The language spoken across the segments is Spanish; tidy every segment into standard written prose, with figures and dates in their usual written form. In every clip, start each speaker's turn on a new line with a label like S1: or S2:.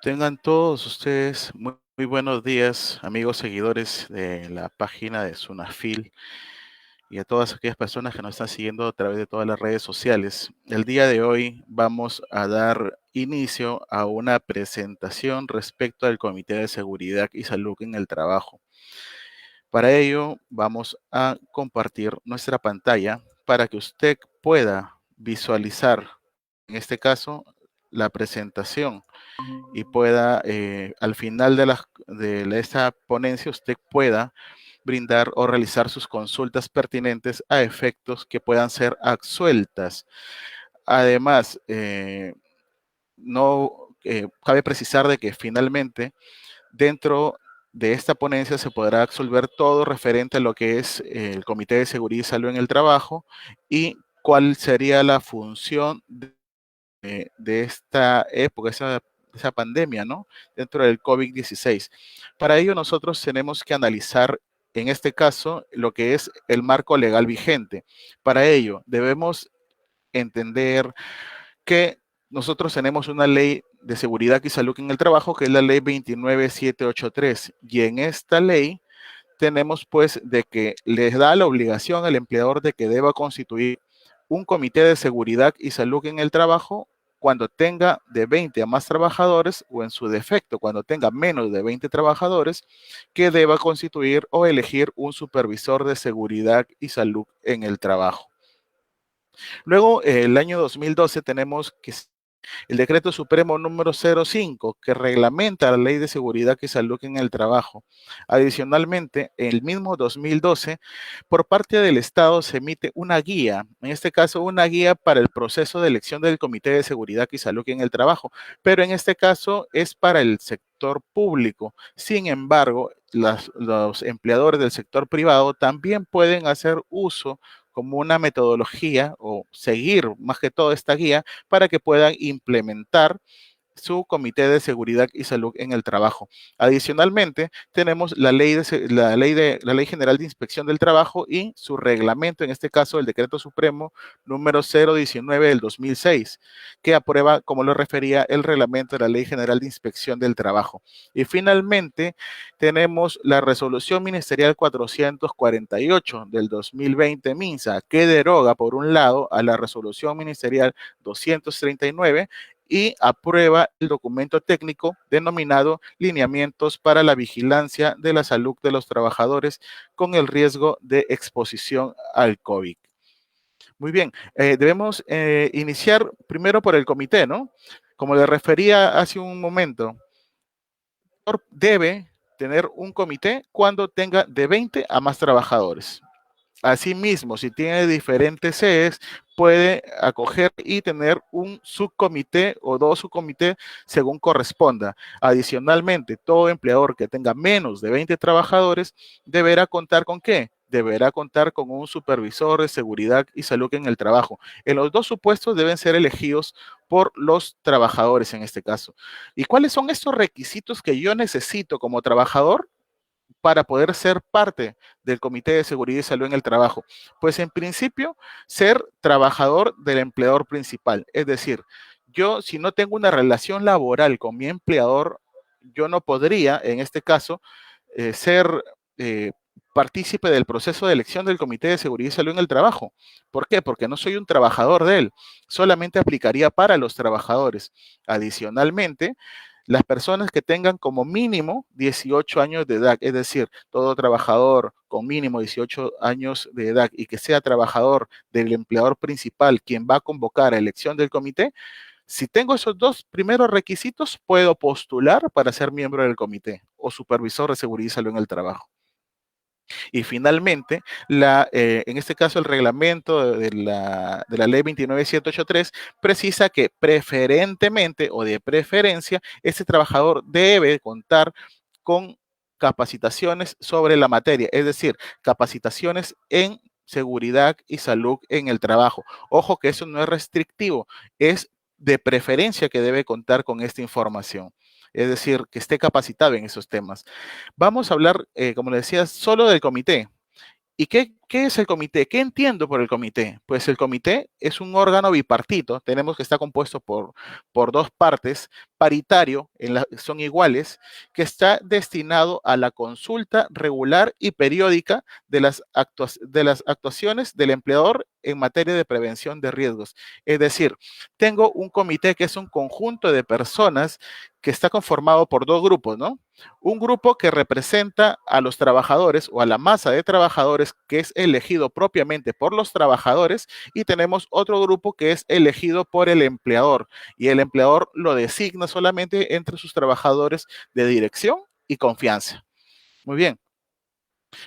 S1: Tengan todos ustedes muy buenos días, amigos seguidores de la página de Sunafil y a todas aquellas personas que nos están siguiendo a través de todas las redes sociales. El día de hoy vamos a dar inicio a una presentación respecto al Comité de Seguridad y Salud en el Trabajo. Para ello vamos a compartir nuestra pantalla para que usted pueda visualizar, en este caso, la presentación y pueda, al final de esta ponencia, usted pueda brindar o realizar sus consultas pertinentes a efectos que puedan ser absueltas. Además, no cabe precisar de que finalmente dentro de esta ponencia se podrá absolver todo referente a lo que es el Comité de Seguridad y Salud en el Trabajo y cuál sería la función de esta época, esa pandemia, ¿no? Dentro del COVID-16. Para ello nosotros tenemos que analizar, en este caso, lo que es el marco legal vigente. Para ello debemos entender que nosotros tenemos una ley de seguridad y salud en el trabajo, que es la ley 29783, y en esta ley tenemos pues de que les da la obligación al empleador de que deba constituir un comité de seguridad y salud en el trabajo cuando tenga de 20 a más trabajadores o en su defecto cuando tenga menos de 20 trabajadores, que deba constituir o elegir un supervisor de seguridad y salud en el trabajo. Luego, el año 2012 tenemos que el decreto supremo número 05, que reglamenta la ley de seguridad y salud en el trabajo. Adicionalmente, en el mismo 2012, por parte del Estado se emite una guía, en este caso una guía para el proceso de elección del Comité de Seguridad y Salud en el Trabajo, pero en este caso es para el sector público. Sin embargo, los empleadores del sector privado también pueden hacer uso como una metodología o seguir más que todo esta guía para que puedan implementar su comité de seguridad y salud en el trabajo. Adicionalmente, tenemos la ley general de inspección del trabajo y su reglamento, en este caso el decreto supremo número 019 del 2006, que aprueba, como lo refería, el reglamento de la ley general de inspección del trabajo. Y finalmente, tenemos la resolución ministerial 448 del 2020 MINSA, que deroga, por un lado, a la resolución ministerial 239 y aprueba el documento técnico denominado Lineamientos para la Vigilancia de la Salud de los Trabajadores con el riesgo de exposición al COVID. Muy bien, debemos iniciar primero por el comité, ¿no? Como le refería hace un momento, debe tener un comité cuando tenga de 20 a más trabajadores. Asimismo, si tiene diferentes sedes, puede acoger y tener un subcomité o dos subcomités según corresponda. Adicionalmente, todo empleador que tenga menos de 20 trabajadores deberá contar con ¿qué? Deberá contar con un supervisor de seguridad y salud en el trabajo. En los dos supuestos deben ser elegidos por los trabajadores en este caso. ¿Y cuáles son estos requisitos que yo necesito como trabajador para poder ser parte del Comité de Seguridad y Salud en el Trabajo? Pues en principio, ser trabajador del empleador principal. Es decir, yo si no tengo una relación laboral con mi empleador, yo no podría, en este caso, ser eh, partícipe del proceso de elección del Comité de Seguridad y Salud en el Trabajo. ¿Por qué? Porque no soy un trabajador de él. Solamente aplicaría para los trabajadores. Adicionalmente, las personas que tengan como mínimo 18 años de edad, es decir, todo trabajador con mínimo 18 años de edad y que sea trabajador del empleador principal quien va a convocar a elección del comité, si tengo esos dos primeros requisitos, puedo postular para ser miembro del comité o supervisor de seguridad y salud en el trabajo. Y finalmente, en este caso, el reglamento de la ley 29783 precisa que preferentemente o de preferencia, este trabajador debe contar con capacitaciones sobre la materia, es decir, capacitaciones en seguridad y salud en el trabajo. Ojo que eso no es restrictivo, es de preferencia que debe contar con esta información, es decir, que esté capacitado en esos temas. Vamos a hablar, como le decía, solo del comité. ¿Y qué ¿Qué es el comité? ¿Qué entiendo por el comité? Pues el comité es un órgano bipartito, tenemos que estar compuesto por dos partes, paritario, son iguales, que está destinado a la consulta regular y periódica de las actuaciones del empleador en materia de prevención de riesgos. Es decir, tengo un comité que es un conjunto de personas que está conformado por dos grupos, ¿no? Un grupo que representa a los trabajadores o a la masa de trabajadores que es elegido propiamente por los trabajadores y tenemos otro grupo que es elegido por el empleador y el empleador lo designa solamente entre sus trabajadores de dirección y confianza. Muy bien.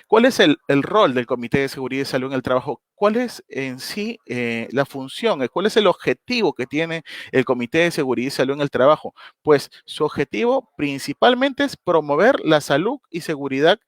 S1: ¿Cuál es el rol del Comité de Seguridad y Salud en el Trabajo? ¿Cuál es en sí la función? ¿Cuál es el objetivo que tiene el Comité de Seguridad y Salud en el Trabajo? Pues su objetivo principalmente es promover la salud y seguridad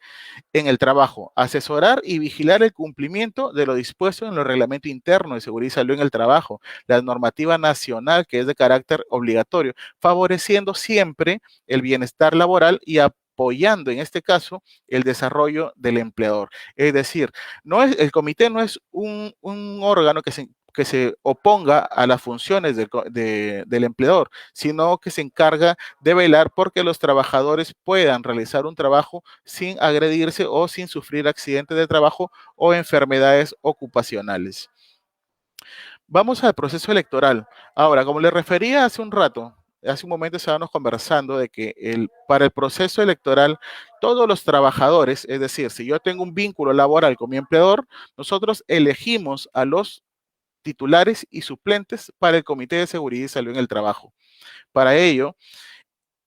S1: en el trabajo, asesorar y vigilar el cumplimiento de lo dispuesto en los reglamentos internos de seguridad y salud en el trabajo, la normativa nacional que es de carácter obligatorio, favoreciendo siempre el bienestar laboral y apoyando en este caso el desarrollo del empleador. Es decir, el comité no es un órgano que se oponga a las funciones del empleador, sino que se encarga de velar porque los trabajadores puedan realizar un trabajo sin agredirse o sin sufrir accidentes de trabajo o enfermedades ocupacionales. Vamos al proceso electoral. Ahora, como le refería hace un rato, hace un momento estábamos conversando de que para el proceso electoral, todos los trabajadores, es decir, si yo tengo un vínculo laboral con mi empleador, nosotros elegimos a los titulares y suplentes para el Comité de Seguridad y Salud en el Trabajo. Para ello,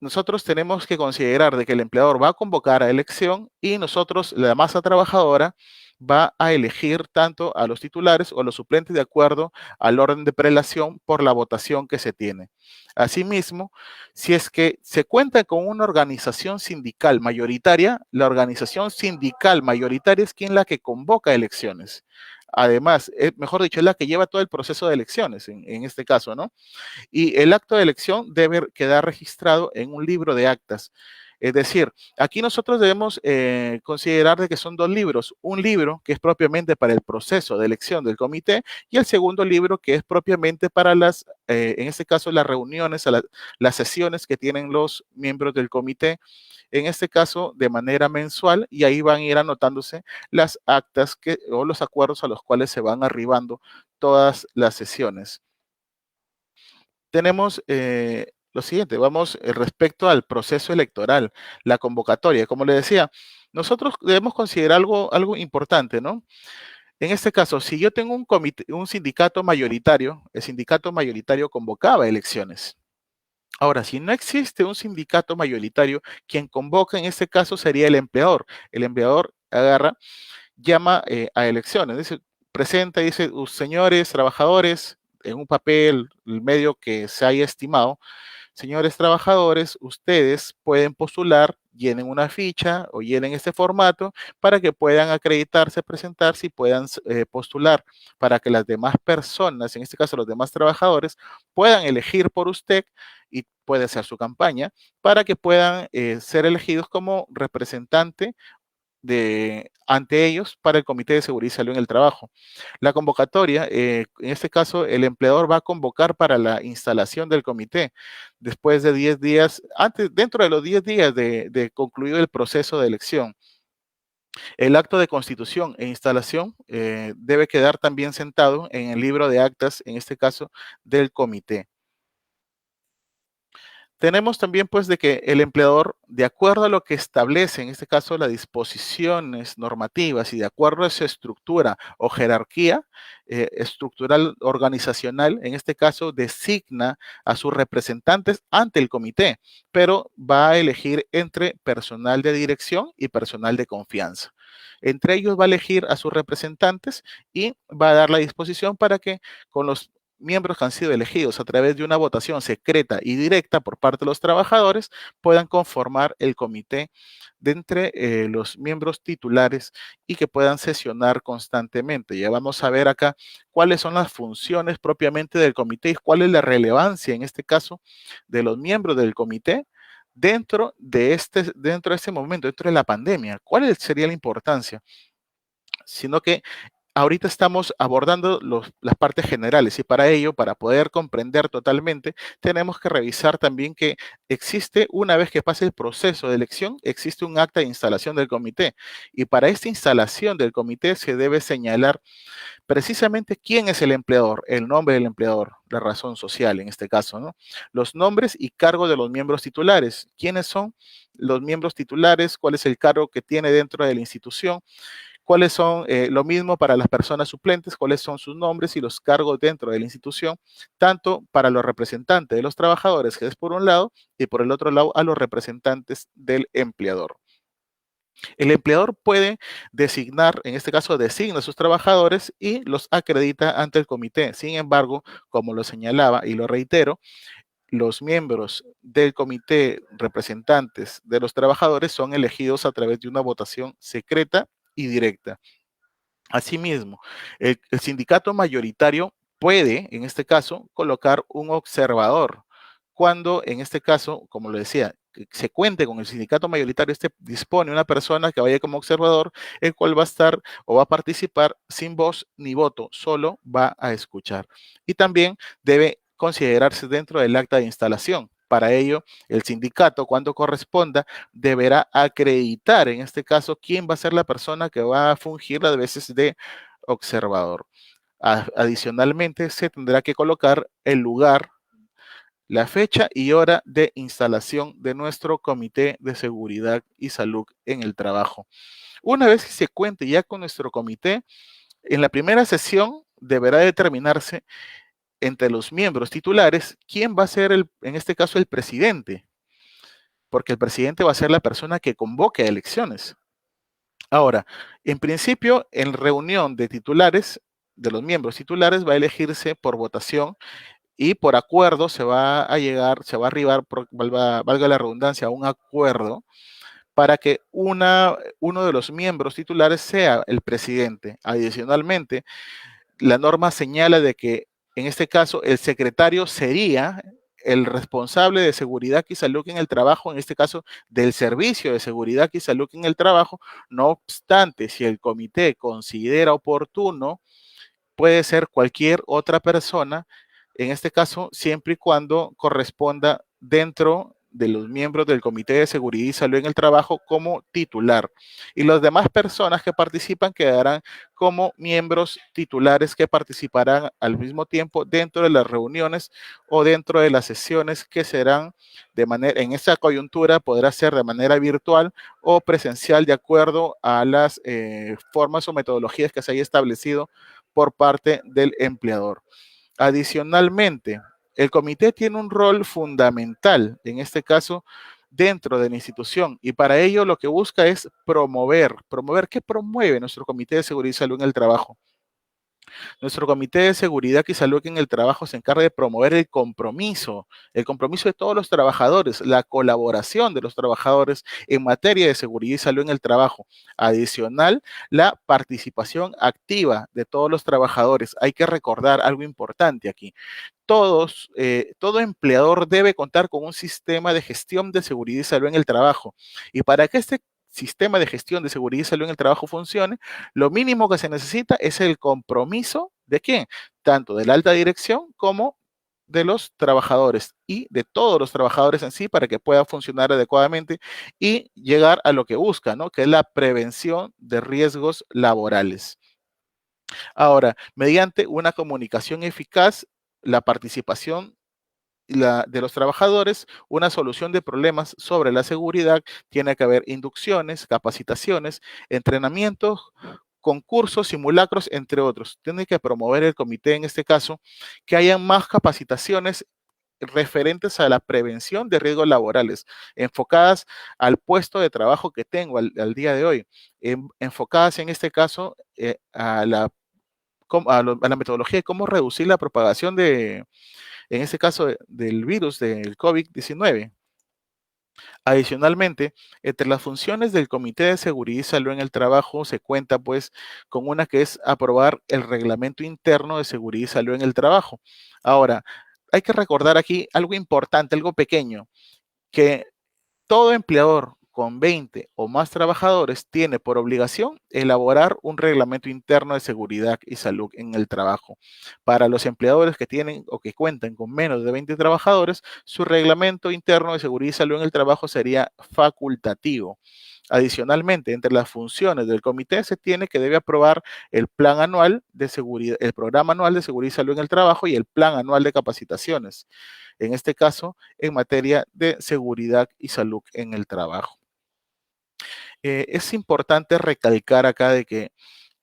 S1: nosotros tenemos que considerar de que el empleador va a convocar a elección y nosotros, la masa trabajadora, va a elegir tanto a los titulares o a los suplentes de acuerdo al orden de prelación por la votación que se tiene. Asimismo, si es que se cuenta con una organización sindical mayoritaria, la organización sindical mayoritaria es quien la que convoca elecciones. Además, mejor dicho, es la que lleva todo el proceso de elecciones, en este caso, ¿no? Y el acto de elección debe quedar registrado en un libro de actas. Es decir, aquí nosotros debemos considerar de que son dos libros. Un libro que es propiamente para el proceso de elección del comité y el segundo libro que es propiamente para en este caso, las reuniones, las sesiones que tienen los miembros del comité, en este caso de manera mensual, y ahí van a ir anotándose las actas o los acuerdos a los cuales se van arribando todas las sesiones. Tenemos lo siguiente, vamos respecto al proceso electoral, la convocatoria. Como le decía, nosotros debemos considerar algo importante, ¿no? En este caso, si yo tengo un sindicato mayoritario, el sindicato mayoritario convocaba elecciones. Ahora, si no existe un sindicato mayoritario, quien convoca en este caso sería el empleador. El empleador agarra, llama a elecciones, dice, presenta, dice, señores trabajadores, en un papel, el medio que se haya estimado, señores trabajadores, ustedes pueden postular, llenen una ficha o llenen este formato para que puedan acreditarse, presentarse y puedan postular para que las demás personas, en este caso los demás trabajadores, puedan elegir por usted y puede hacer su campaña para que puedan ser elegidos como representante ante ellos para el Comité de Seguridad y Salud en el Trabajo. La convocatoria, en este caso, el empleador va a convocar para la instalación del comité después de 10 días, dentro de los 10 días de concluido el proceso de elección. El acto de constitución e instalación debe quedar también sentado en el libro de actas, en este caso, del comité. Tenemos también pues de que el empleador, de acuerdo a lo que establece, en este caso las disposiciones normativas y de acuerdo a su estructura o jerarquía estructural organizacional, en este caso designa a sus representantes ante el comité, pero va a elegir entre personal de dirección y personal de confianza. Entre ellos va a elegir a sus representantes y va a dar la disposición para que con los miembros que han sido elegidos a través de una votación secreta y directa por parte de los trabajadores puedan conformar el comité de entre los miembros titulares y que puedan sesionar constantemente. Ya vamos a ver acá cuáles son las funciones propiamente del comité y cuál es la relevancia en este caso de los miembros del comité dentro de este momento, dentro de la pandemia. ¿Cuál sería la importancia? sino que ahorita estamos abordando las partes generales y para ello, para poder comprender totalmente, tenemos que revisar también que existe, una vez que pase el proceso de elección, existe un acta de instalación del comité y para esta instalación del comité se debe señalar precisamente quién es el empleador, el nombre del empleador, la razón social en este caso, ¿no? Los nombres y cargos de los miembros titulares. ¿Quiénes son los miembros titulares? ¿Cuál es el cargo que tiene dentro de la institución? ¿Cuáles son lo mismo para las personas suplentes? ¿Cuáles son sus nombres y los cargos dentro de la institución? Tanto para los representantes de los trabajadores, que es por un lado, y por el otro lado a los representantes del empleador. El empleador puede designar, en este caso designa a sus trabajadores y los acredita ante el comité. Sin embargo, como lo señalaba y lo reitero, los miembros del comité representantes de los trabajadores son elegidos a través de una votación secreta y directa. Asimismo, el sindicato mayoritario puede, en este caso, colocar un observador. Cuando, en este caso, como lo decía, que se cuente con el sindicato mayoritario, este dispone una persona que vaya como observador, el cual va a estar o va a participar sin voz ni voto, solo va a escuchar. Y también debe considerarse dentro del acta de instalación. Para ello, el sindicato, cuando corresponda, deberá acreditar, en este caso, quién va a ser la persona que va a fungir las veces de observador. Adicionalmente, se tendrá que colocar el lugar, la fecha y hora de instalación de nuestro Comité de Seguridad y Salud en el Trabajo. Una vez que se cuente ya con nuestro comité, en la primera sesión deberá determinarse entre los miembros titulares quién va a ser, en este caso, el presidente, porque el presidente va a ser la persona que convoque a elecciones. Ahora, en principio, en reunión de titulares, de los miembros titulares, va a elegirse por votación y por acuerdo se va a llegar, se va a arribar, valga la redundancia, a un acuerdo para que uno de los miembros titulares sea el presidente. Adicionalmente, la norma señala de que en este caso el secretario sería el responsable de seguridad y salud en el trabajo, en este caso del servicio de seguridad y salud en el trabajo. No obstante, si el comité considera oportuno, puede ser cualquier otra persona, en este caso, siempre y cuando corresponda dentro de los miembros del Comité de Seguridad y Salud en el Trabajo como titular. Y las demás personas que participan quedarán como miembros titulares que participarán al mismo tiempo dentro de las reuniones o dentro de las sesiones que serán de manera, en esta coyuntura podrá ser de manera virtual o presencial de acuerdo a las formas o metodologías que se haya establecido por parte del empleador. Adicionalmente, el comité tiene un rol fundamental, en este caso, dentro de la institución y para ello lo que busca es promover, ¿qué promueve nuestro Comité de Seguridad y Salud en el Trabajo? Nuestro Comité de Seguridad y Salud en el Trabajo se encarga de promover el compromiso de todos los trabajadores, la colaboración de los trabajadores en materia de seguridad y salud en el trabajo. Adicional, la participación activa de todos los trabajadores. Hay que recordar algo importante aquí. Todo empleador debe contar con un sistema de gestión de seguridad y salud en el trabajo. Y para que este sistema de gestión de seguridad y salud en el trabajo funcione, lo mínimo que se necesita es el compromiso de quién, tanto de la alta dirección como de los trabajadores y de todos los trabajadores en sí para que pueda funcionar adecuadamente y llegar a lo que busca, ¿no? Que es la prevención de riesgos laborales. Ahora, mediante una comunicación eficaz, la participación de los trabajadores, una solución de problemas sobre la seguridad, tiene que haber inducciones, capacitaciones, entrenamientos, concursos, simulacros, entre otros. Tiene que promover el comité, en este caso, que hayan más capacitaciones referentes a la prevención de riesgos laborales, enfocadas al puesto de trabajo que tengo al día de hoy, enfocadas en este caso a la metodología de cómo reducir la propagación en este caso del virus del COVID-19. Adicionalmente, entre las funciones del Comité de Seguridad y Salud en el Trabajo se cuenta pues con una que es aprobar el reglamento interno de seguridad y salud en el trabajo. Ahora, hay que recordar aquí algo importante, algo pequeño, que todo empleador con 20 o más trabajadores tiene por obligación elaborar un reglamento interno de seguridad y salud en el trabajo. Para los empleadores que tienen o que cuentan con menos de 20 trabajadores, su reglamento interno de seguridad y salud en el trabajo sería facultativo. Adicionalmente, entre las funciones del comité se tiene que debe aprobar el plan anual de seguridad, el programa anual de seguridad y salud en el trabajo y el plan anual de capacitaciones. En este caso, en materia de seguridad y salud en el trabajo. Es importante recalcar acá de que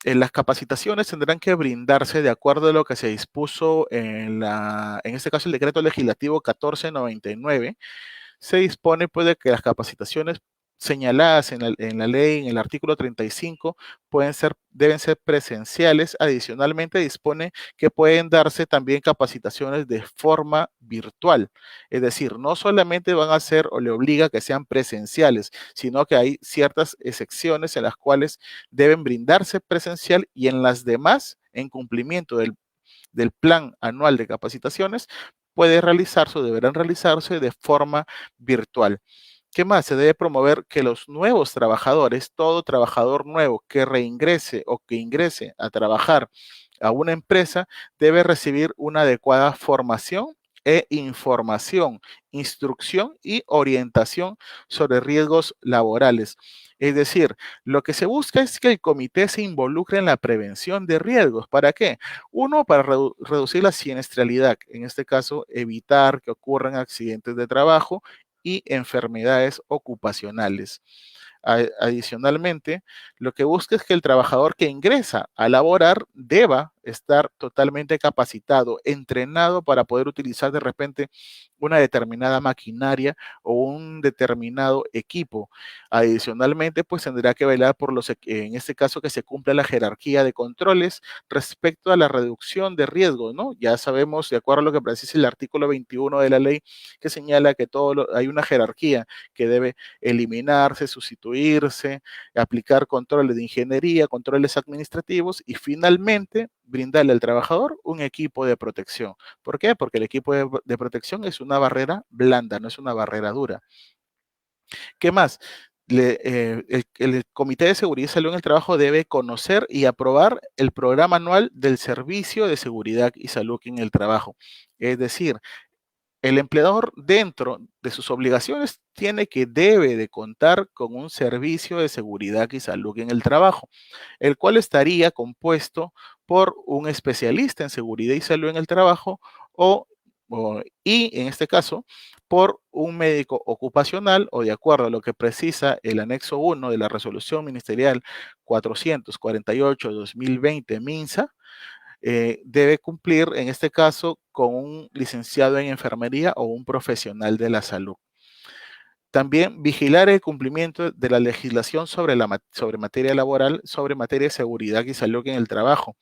S1: las capacitaciones tendrán que brindarse de acuerdo a lo que se dispuso en este caso el decreto legislativo 1499. Se dispone pues de que las capacitaciones señaladas en la ley, en el artículo 35, deben ser presenciales. Adicionalmente, dispone que pueden darse también capacitaciones de forma virtual. Es decir, no solamente van a ser o le obliga que sean presenciales, sino que hay ciertas excepciones en las cuales deben brindarse presencial y en las demás, en cumplimiento del plan anual de capacitaciones, puede realizarse o deberán realizarse de forma virtual. ¿Qué más? Se debe promover que los nuevos trabajadores, todo trabajador nuevo que reingrese o que ingrese a trabajar a una empresa, debe recibir una adecuada formación e información, instrucción y orientación sobre riesgos laborales. Es decir, lo que se busca es que el comité se involucre en la prevención de riesgos. ¿Para qué? Uno, para reducir la siniestralidad, en este caso, evitar que ocurran accidentes de trabajo y enfermedades ocupacionales. Adicionalmente, lo que busca es que el trabajador que ingresa a laborar deba estar totalmente capacitado, entrenado para poder utilizar de repente una determinada maquinaria o un determinado equipo. Adicionalmente, pues tendrá que velar por en este caso, que se cumpla la jerarquía de controles respecto a la reducción de riesgos, ¿no? Ya sabemos, de acuerdo a lo que precisa el artículo 21 de la ley, que señala que hay una jerarquía que debe eliminarse, sustituirse, aplicar controles de ingeniería, controles administrativos y finalmente brindarle al trabajador un equipo de protección. ¿Por qué? Porque el equipo de protección es una barrera blanda, no es una barrera dura. ¿Qué más? El Comité de Seguridad y Salud en el Trabajo debe conocer y aprobar el programa anual del Servicio de Seguridad y Salud en el Trabajo. Es decir, el empleador, dentro de sus obligaciones, debe de contar con un servicio de seguridad y salud en el trabajo, el cual estaría compuesto por un especialista en seguridad y salud en el trabajo y, en este caso, por un médico ocupacional o de acuerdo a lo que precisa el anexo 1 de la resolución ministerial 448-2020 MINSA. Debe cumplir, en este caso, con un licenciado en enfermería o un profesional de la salud. También vigilar el cumplimiento de la legislación sobre materia laboral, sobre materia de seguridad y salud en el trabajo.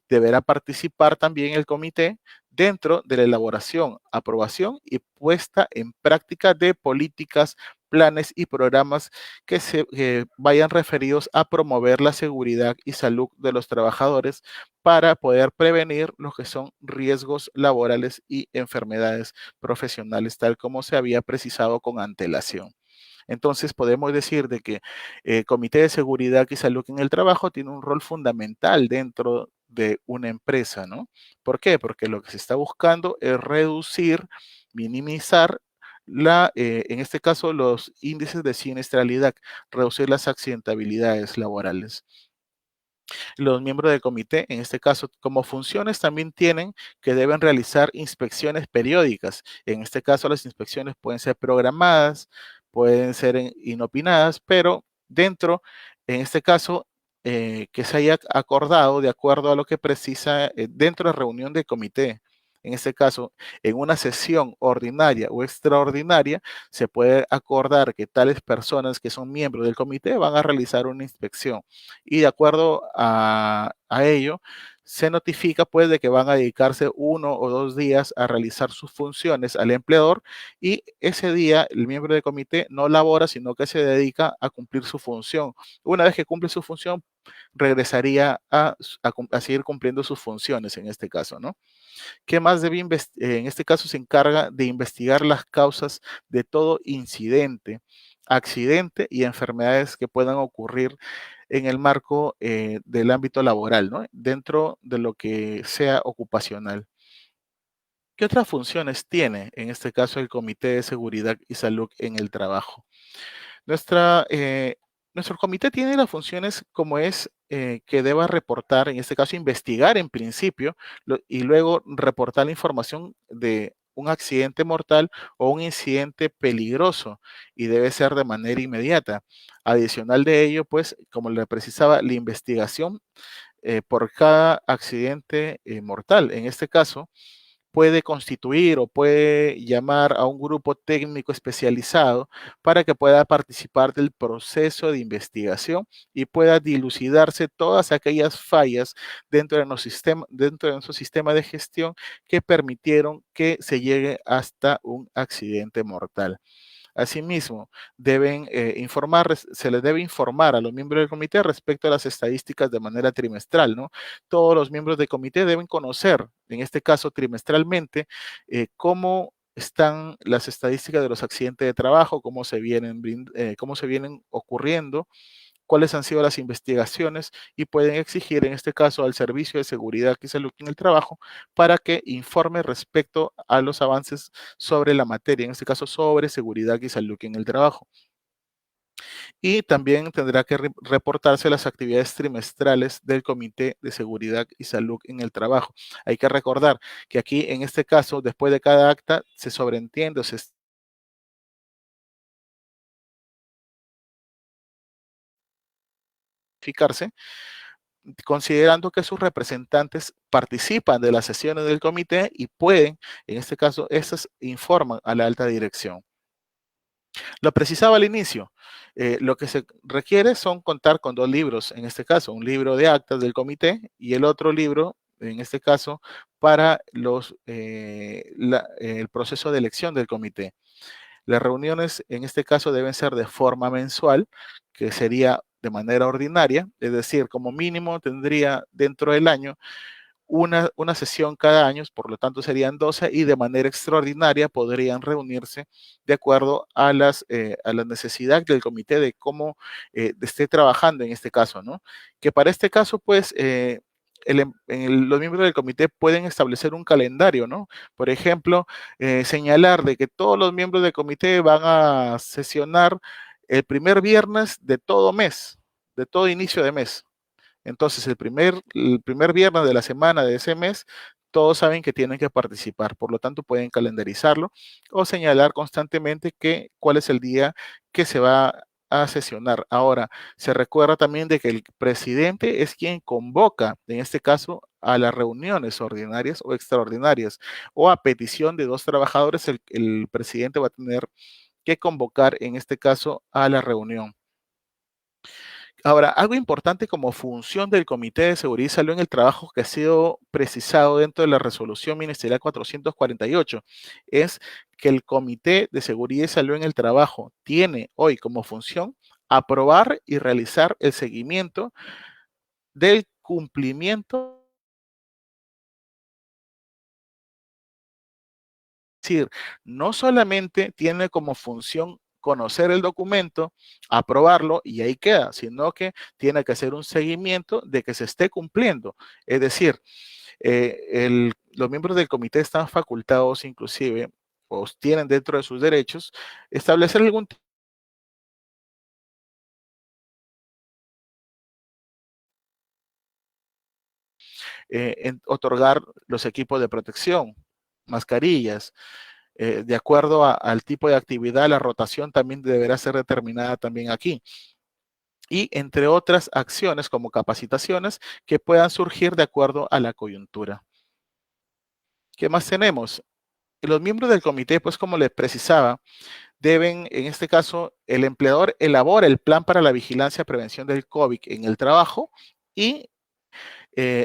S1: Deberá participar también el comité dentro de la elaboración, aprobación y puesta en práctica de políticas, planes y programas que vayan referidos a promover la seguridad y salud de los trabajadores para poder prevenir lo que son riesgos laborales y enfermedades profesionales, tal como se había precisado con antelación. Entonces podemos decir de que el Comité de Seguridad y Salud en el Trabajo tiene un rol fundamental dentro de una empresa, ¿no? ¿Por qué? Porque lo que se está buscando es reducir, minimizar en este caso, los índices de siniestralidad, reducir las accidentabilidades laborales. Los miembros del comité, en este caso, como funciones, también tienen que deben realizar inspecciones periódicas. En este caso, las inspecciones pueden ser programadas, pueden ser inopinadas, pero dentro, en este caso, que se haya acordado de acuerdo a lo que precisa dentro de la reunión del comité. En este caso, en una sesión ordinaria o extraordinaria, se puede acordar que tales personas que son miembros del comité van a realizar una inspección y de acuerdo a ello, se notifica pues de que van a dedicarse 1 o 2 días a realizar sus funciones al empleador y ese día el miembro del comité no labora, sino que se dedica a cumplir su función. Una vez que cumple su función, regresaría a seguir cumpliendo sus funciones en este caso, ¿no? ¿Qué más en este caso se encarga de investigar las causas de todo incidente? accidente y enfermedades que puedan ocurrir en el marco del ámbito laboral, ¿no? Dentro de lo que sea ocupacional. ¿Qué otras funciones tiene, en este caso, el Comité de Seguridad y Salud en el Trabajo? Nuestra, nuestro comité tiene las funciones como es que deba reportar, en este caso investigar en principio, y luego reportar la información de un accidente mortal o un incidente peligroso y debe ser de manera inmediata. Adicional de ello, pues, como le precisaba, la investigación por cada accidente mortal. En este caso, puede constituir o puede llamar a un grupo técnico especializado para que pueda participar del proceso de investigación y pueda dilucidarse todas aquellas fallas dentro de nuestro sistema de gestión que permitieron que se llegue hasta un accidente mortal. Asimismo, se les debe informar a los miembros del comité respecto a las estadísticas de manera trimestral, ¿no? Todos los miembros del comité deben conocer, en este caso trimestralmente, cómo están las estadísticas de los accidentes de trabajo, cómo se vienen ocurriendo, cuáles han sido las investigaciones y pueden exigir, en este caso, al Servicio de Seguridad y Salud en el Trabajo para que informe respecto a los avances sobre la materia, en este caso sobre seguridad y salud en el trabajo. Y también tendrá que reportarse las actividades trimestrales del Comité de Seguridad y Salud en el Trabajo. Hay que recordar que aquí, en este caso, después de cada acta, se sobreentiende o se fijarse considerando que sus representantes participan de las sesiones del comité y pueden, en este caso, estas informan a la alta dirección. Lo precisaba al inicio. Lo que se requiere son contar con dos libros, en este caso, un libro de actas del comité y el otro libro, en este caso, para el proceso de elección del comité. Las reuniones, en este caso, deben ser de forma mensual, que sería de manera ordinaria, es decir, como mínimo tendría dentro del año una sesión cada año, por lo tanto serían 12 y de manera extraordinaria podrían reunirse de acuerdo a la necesidad del comité de cómo esté trabajando en este caso, ¿no? Que para este caso, pues, los miembros del comité pueden establecer un calendario, ¿no? Por ejemplo, señalar de que todos los miembros del comité van a sesionar el primer viernes de todo mes, de todo inicio de mes. Entonces, el primer viernes de la semana de ese mes, todos saben que tienen que participar, por lo tanto pueden calendarizarlo o señalar constantemente cuál es el día que se va a sesionar. Ahora, se recuerda también de que el presidente es quien convoca, en este caso, a las reuniones ordinarias o extraordinarias, o a petición de dos trabajadores, el presidente va a tener que convocar, en este caso, a la reunión. Ahora, algo importante como función del Comité de Seguridad y Salud en el Trabajo que ha sido precisado dentro de la Resolución Ministerial 448 es que el Comité de Seguridad y Salud en el Trabajo tiene hoy como función aprobar y realizar el seguimiento del cumplimiento. Es decir, no solamente tiene como función conocer el documento, aprobarlo y ahí queda, sino que tiene que hacer un seguimiento de que se esté cumpliendo. Es decir, los miembros del comité están facultados inclusive, o tienen dentro de sus derechos, establecer otorgar los equipos de protección, mascarillas, de acuerdo al tipo de actividad, la rotación también deberá ser determinada también aquí. Y entre otras acciones como capacitaciones que puedan surgir de acuerdo a la coyuntura. ¿Qué más tenemos? Los miembros del comité, pues como les precisaba, deben, en este caso, el empleador elabora el plan para la vigilancia y prevención del COVID en el trabajo y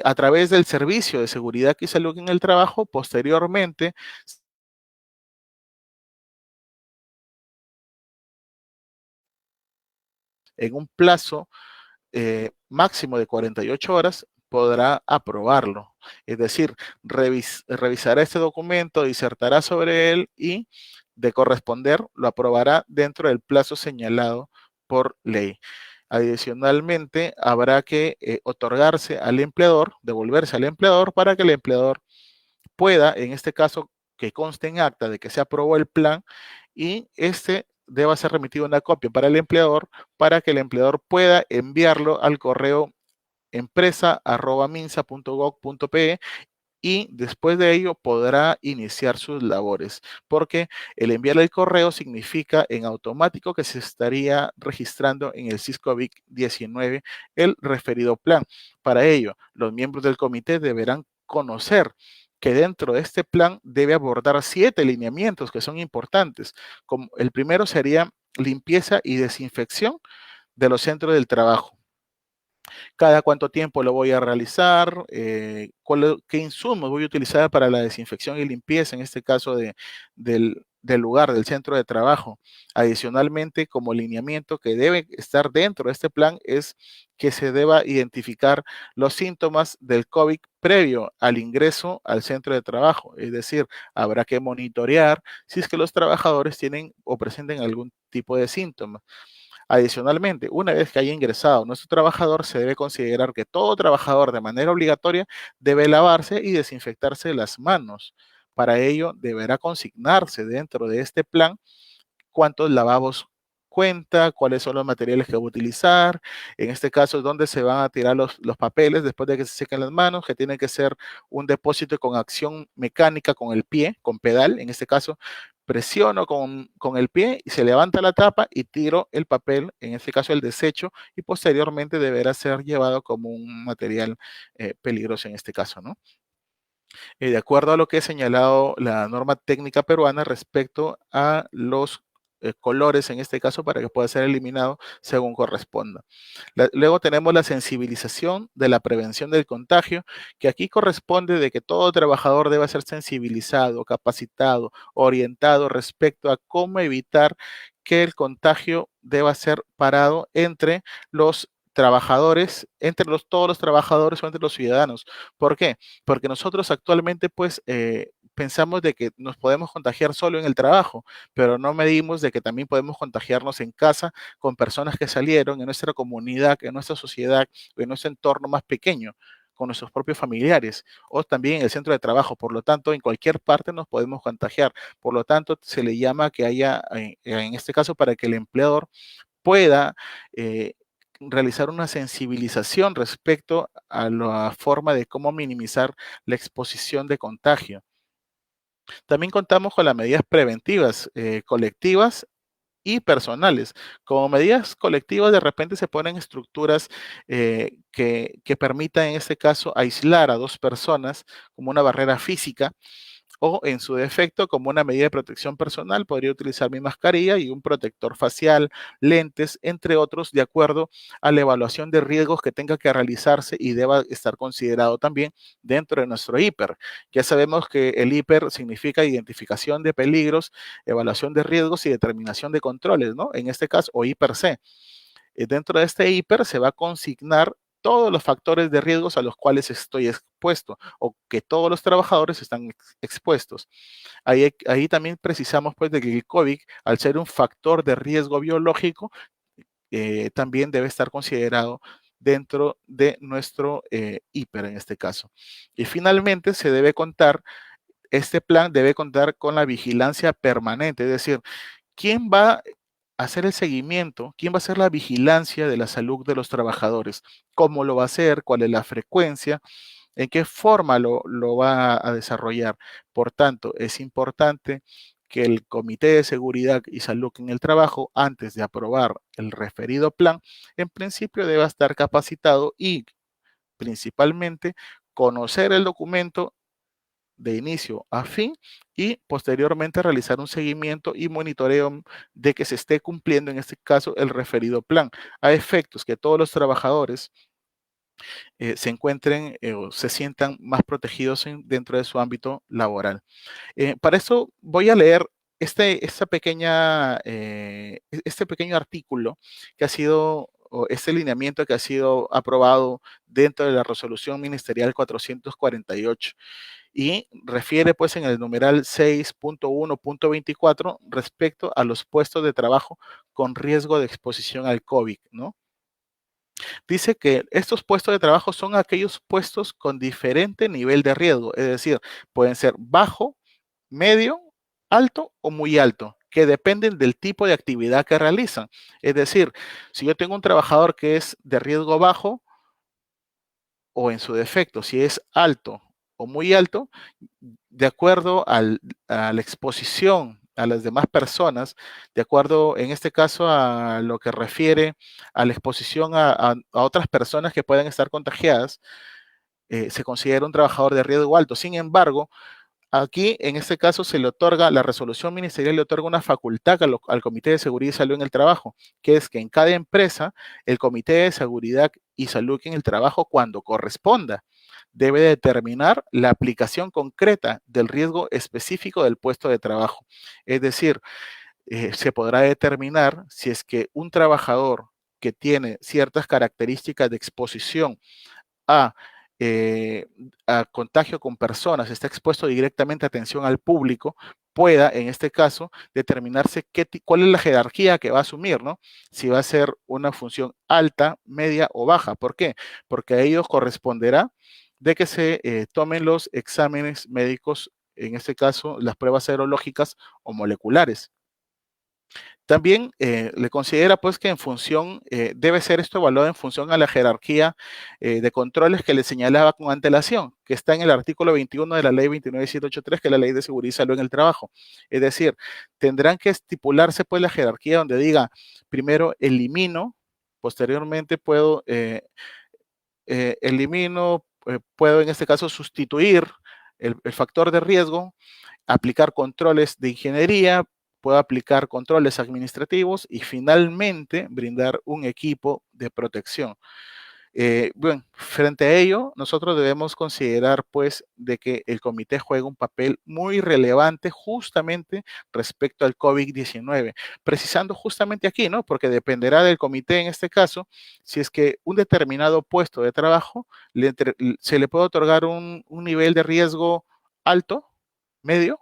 S1: a través del Servicio de Seguridad y Salud en el Trabajo, posteriormente, en un plazo máximo de 48 horas, podrá aprobarlo. Es decir, revisará este documento, disertará sobre él y de corresponder, lo aprobará dentro del plazo señalado por ley. Adicionalmente, habrá que otorgarse al empleador, devolverse al empleador para que el empleador pueda, en este caso, que conste en acta de que se aprobó el plan y este deba ser remitido una copia para el empleador para que el empleador pueda enviarlo al correo empresa@minsa.gov.pe y después de ello podrá iniciar sus labores, porque el enviar el correo significa en automático que se estaría registrando en el SysCovic-19 el referido plan. Para ello, los miembros del comité deberán conocer que dentro de este plan debe abordar 7 lineamientos que son importantes. Como el primero sería limpieza y desinfección de los centros del trabajo. Cada cuánto tiempo lo voy a realizar, qué insumos voy a utilizar para la desinfección y limpieza, en este caso del lugar, del centro de trabajo. Adicionalmente, como lineamiento que debe estar dentro de este plan es que se deba identificar los síntomas del COVID previo al ingreso al centro de trabajo. Es decir, habrá que monitorear si es que los trabajadores tienen o presenten algún tipo de síntomas. Adicionalmente, una vez que haya ingresado nuestro trabajador, se debe considerar que todo trabajador de manera obligatoria debe lavarse y desinfectarse las manos. Para ello, deberá consignarse dentro de este plan cuántos lavabos cuenta, cuáles son los materiales que va a utilizar, en este caso, dónde se van a tirar los papeles después de que se sequen las manos, que tiene que ser un depósito con acción mecánica con el pie, con pedal, en este caso, presiono con el pie y se levanta la tapa y tiro el papel, en este caso el desecho, y posteriormente deberá ser llevado como un material peligroso en este caso, ¿no? De acuerdo a lo que ha señalado la norma técnica peruana respecto a los colores, en este caso, para que pueda ser eliminado según corresponda. Luego tenemos la sensibilización de la prevención del contagio, que aquí corresponde de que todo trabajador debe ser sensibilizado, capacitado, orientado respecto a cómo evitar que el contagio deba ser parado entre los trabajadores, todos los trabajadores o entre los ciudadanos. ¿Por qué? Porque nosotros actualmente, pues, pensamos de que nos podemos contagiar solo en el trabajo, pero no medimos de que también podemos contagiarnos en casa con personas que salieron en nuestra comunidad, en nuestra sociedad, en nuestro entorno más pequeño, con nuestros propios familiares o también en el centro de trabajo. Por lo tanto, en cualquier parte nos podemos contagiar. Por lo tanto, se le llama que haya, en este caso, para que el empleador pueda realizar una sensibilización respecto a la forma de cómo minimizar la exposición de contagio. También contamos con las medidas preventivas colectivas y personales. Como medidas colectivas, de repente se ponen estructuras que permitan, en este caso, aislar a 2 personas como una barrera física o en su defecto, como una medida de protección personal, podría utilizar mi mascarilla y un protector facial, lentes, entre otros, de acuerdo a la evaluación de riesgos que tenga que realizarse y deba estar considerado también dentro de nuestro IPER. Ya sabemos que el IPER significa identificación de peligros, evaluación de riesgos y determinación de controles, ¿no? En este caso, o IPER-C. Dentro de este IPER se va a consignar todos los factores de riesgos a los cuales estoy expuesto o que todos los trabajadores están expuestos. Ahí también precisamos pues de que el COVID, al ser un factor de riesgo biológico, también debe estar considerado dentro de nuestro IPER en este caso. Y finalmente este plan debe contar con la vigilancia permanente, es decir, ¿quién va a hacer el seguimiento? ¿Quién va a hacer la vigilancia de la salud de los trabajadores? ¿Cómo lo va a hacer? ¿Cuál es la frecuencia? ¿En qué forma lo va a desarrollar? Por tanto, es importante que el Comité de Seguridad y Salud en el Trabajo, antes de aprobar el referido plan, en principio deba estar capacitado y principalmente conocer el documento de inicio a fin y posteriormente realizar un seguimiento y monitoreo de que se esté cumpliendo, en este caso, el referido plan, a efectos que todos los trabajadores se encuentren o se sientan más protegidos dentro de su ámbito laboral. Para eso voy a leer este pequeño artículo que ha sido, o este lineamiento que ha sido aprobado dentro de la resolución ministerial 448. y refiere pues en el numeral 6.1.24 respecto a los puestos de trabajo con riesgo de exposición al COVID, ¿no? Dice que estos puestos de trabajo son aquellos puestos con diferente nivel de riesgo, es decir, pueden ser bajo, medio, alto o muy alto, que dependen del tipo de actividad que realizan. Es decir, si yo tengo un trabajador que es de riesgo bajo, o en su defecto, si es alto o muy alto, de acuerdo a la exposición a las demás personas, de acuerdo en este caso a lo que refiere a la exposición a otras personas que puedan estar contagiadas, se considera un trabajador de riesgo alto. Sin embargo, aquí, en este caso, se le otorga, la resolución ministerial le otorga una facultad al Comité de Seguridad y Salud en el Trabajo, que es que en cada empresa, el Comité de Seguridad y Salud en el Trabajo, cuando corresponda, debe determinar la aplicación concreta del riesgo específico del puesto de trabajo. Es decir, se podrá determinar si es que un trabajador que tiene ciertas características de exposición a, eh, a contagio con personas, está expuesto directamente a atención al público, pueda, en este caso, determinarse cuál es la jerarquía que va a asumir, ¿no? Si va a ser una función alta, media o baja. ¿Por qué? Porque a ellos corresponderá de que se tomen los exámenes médicos, en este caso, las pruebas serológicas o moleculares. También le considera pues que en función, debe ser esto evaluado en función a la jerarquía de controles que le señalaba con antelación, que está en el artículo 21 de la ley 29783, que es la ley de seguridad y salud en el trabajo. Es decir, tendrán que estipularse pues la jerarquía donde diga, primero elimino, posteriormente puedo en este caso sustituir el factor de riesgo, aplicar controles de ingeniería, puedo aplicar controles administrativos y finalmente brindar un equipo de protección. Bueno, frente a ello, nosotros debemos considerar pues de que el comité juega un papel muy relevante justamente respecto al COVID-19, precisando justamente aquí, ¿no? Porque dependerá del comité en este caso, si es que un determinado puesto de trabajo se le puede otorgar un nivel de riesgo alto, medio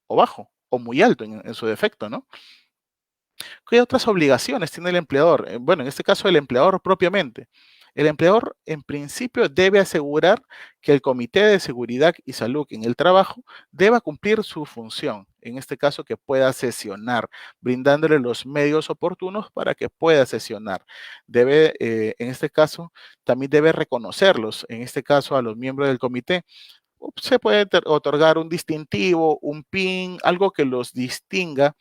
S1: o bajo, o muy alto en su defecto, ¿no? ¿Qué otras obligaciones tiene el empleador? Bueno, en este caso el empleador propiamente. El empleador en principio debe asegurar que el Comité de Seguridad y Salud en el trabajo deba cumplir su función, en este caso que pueda sesionar, brindándole los medios oportunos para que pueda sesionar. Debe, en este caso, también debe reconocerlos, en este caso a los miembros del comité. Se puede otorgar un distintivo, un PIN, algo que los distinga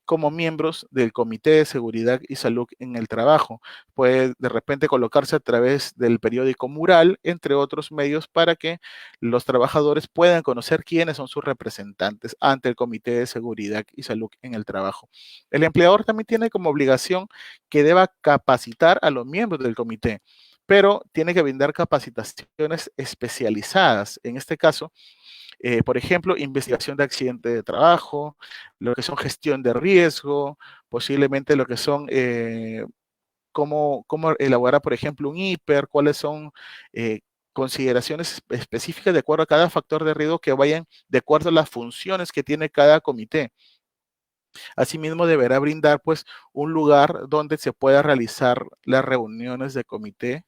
S1: como miembros del Comité de Seguridad y Salud en el Trabajo. Puede de repente colocarse a través del periódico mural, entre otros medios, para que los trabajadores puedan conocer quiénes son sus representantes ante el Comité de Seguridad y Salud en el Trabajo. El empleador también tiene como obligación que deba capacitar a los miembros del comité, pero tiene que brindar capacitaciones especializadas. En este caso, por ejemplo, investigación de accidentes de trabajo, lo que son gestión de riesgo, posiblemente lo que son cómo elaborar, por ejemplo, un hiper, cuáles son consideraciones específicas de acuerdo a cada factor de riesgo que vayan de acuerdo a las funciones que tiene cada comité. Asimismo, deberá brindar pues un lugar donde se pueda realizar las reuniones de comité